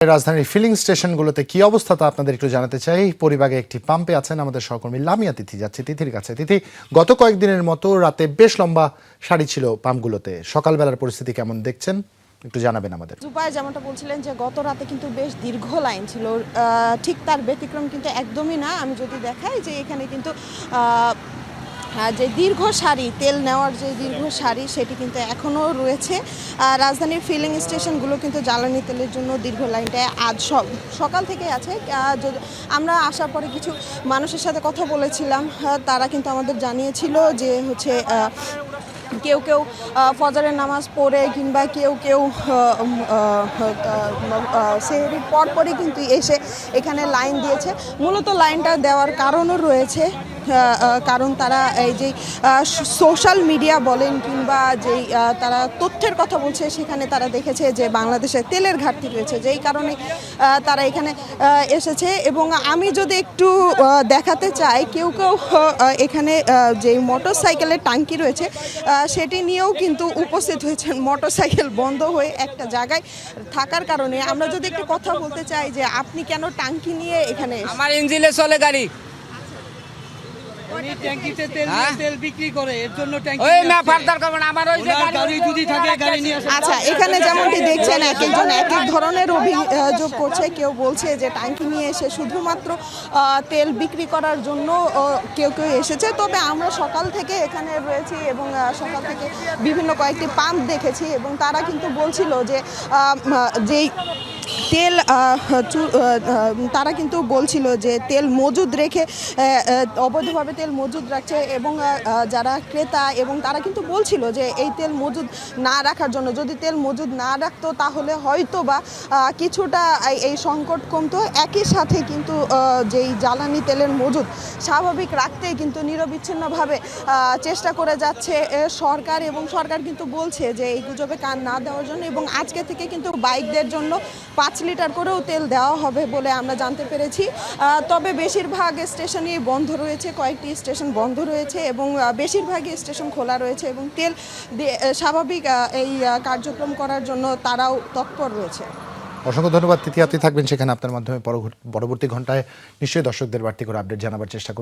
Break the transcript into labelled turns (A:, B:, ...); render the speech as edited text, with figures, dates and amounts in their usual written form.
A: রাজধানীর ফিলিং স্টেশনগুলোতে কি অবস্থা তা আপনাদের একটু জানাতে চাই। পরিবাগে একটি পাম্পে আছেন আমাদের সহকর্মী লামিয়া তিথি, যাচ্ছে তিথির কাছে। তিথি, গত কয়েকদিনের মতো রাতে বেশ লম্বা সারি ছিল পাম্পগুলোতে, সকালবেলার পরিস্থিতি কেমন দেখছেন একটু জানাবেন আমাদের।
B: জুবাই যেমনটা বলছিলেন যে গত রাতে কিন্তু বেশ দীর্ঘ লাইন ছিল, ঠিক তার ব্যতিক্রম কিন্তু একদমই না। আমি যদি দেখাই যে এখানে কিন্তু যে দীর্ঘ সারি, তেল নেওয়ার যে দীর্ঘ সারি সেটি কিন্তু এখনও রয়েছে। রাজধানীর ফিলিং স্টেশনগুলো কিন্তু জ্বালানি তেলের জন্য দীর্ঘ লাইনটা আজ সকাল থেকে আছে। আমরা আসার পরে কিছু মানুষের সাথে কথা বলেছিলাম, তারা কিন্তু আমাদের জানিয়েছিল যে হচ্ছে কেউ কেউ ফজরের নামাজ পড়ে কিংবা কেউ কেউ সেহরির পরপরই কিন্তু এসে এখানে লাইন দিয়েছে। মূলত লাইনটা দেওয়ার কারণও রয়েছে, কারণ তারা এই যে সোশ্যাল মিডিয়া বলেন কিংবা যেই তারা তথ্যের কথা বলছে, সেখানে তারা দেখেছে যে বাংলাদেশে তেলের ঘাটতি রয়েছে, যেই কারণে তারা এখানে এসেছে। এবং আমি যদি একটু দেখাতে চাই, কেউ কেউ এখানে যে মোটর সাইকেলের ট্যাঙ্কি রয়েছে সেটি নিয়েও কিন্তু উপস্থিত হয়েছেন। মোটর সাইকেল বন্ধ হয়ে একটা জায়গায় থাকার কারণে আমরা যদি একটু কথা বলতে চাই যে আপনি কেন ট্যাঙ্কি নিয়ে এখানে?
C: আমার ইঞ্জিনে চলে গাড়ি,
D: ট্যাঙ্কিতে তেল বিক্রি করে, এর জন্য ট্যাঙ্কি
C: ওই না ফার্দার করবেন আমার ওই যে
D: গাড়ি যদি থাকে গাড়ি নিয়ে আসে।
B: আচ্ছা, এখানে যেমনটি দেখছেন এক একজন এক এক ধরনের অভিযোগ করছে। কেউ বলছে যে ট্যাঙ্কি নিয়ে এসে শুধুমাত্র তেল বিক্রি করার জন্য কেউ কেউ এসেছে। তবে আমরা সকাল থেকে এখানে রয়েছি এবং সকাল থেকে বিভিন্ন কয়েকটি পাম্প দেখেছি এবং তারা কিন্তু বলছিল যে যেই তেল তারা কিন্তু বলছিল যে তেল মজুদ রেখে অবৈধভাবে তেল মজুদ রাখছে এবং যারা ক্রেতা এবং তারা কিন্তু বলছিল যে এই তেল মজুদ না রাখার জন্য, যদি তেল মজুদ না রাখতো তাহলে হয়তো বা কিছুটা এই সংকট কমতো। একই সাথে কিন্তু যেই জ্বালানি তেলের মজুদ স্বাভাবিক রাখতেই কিন্তু নিরবিচ্ছিন্নভাবে চেষ্টা করে যাচ্ছে সরকার, এবং সরকার কিন্তু বলছে যে এই গুজবে কান না দেওয়ার জন্য। এবং আজকে থেকে কিন্তু বাইকদের জন্য 5 লিটার করেও তেল দেওয়া হবে বলে আমরা জানতে পেরেছি। তবে বেশিরভাগ স্টেশনই বন্ধ রয়েছে, কয়েকটি স্টেশন বন্ধ রয়েছে এবং বেশিরভাগই স্টেশন খোলা রয়েছে এবং তেল স্বাভাবিক এই কার্যক্রম করার জন্য তারাও তৎপর রয়েছে।
A: অসংখ্য ধন্যবাদ তিথি, আপনি থাকবেন সেখানে। আপনার মাধ্যমে পরবর্তী ঘন্টায় নিশ্চয়ই দর্শকদের বাড়তি করে আপডেট জানাবার চেষ্টা করব।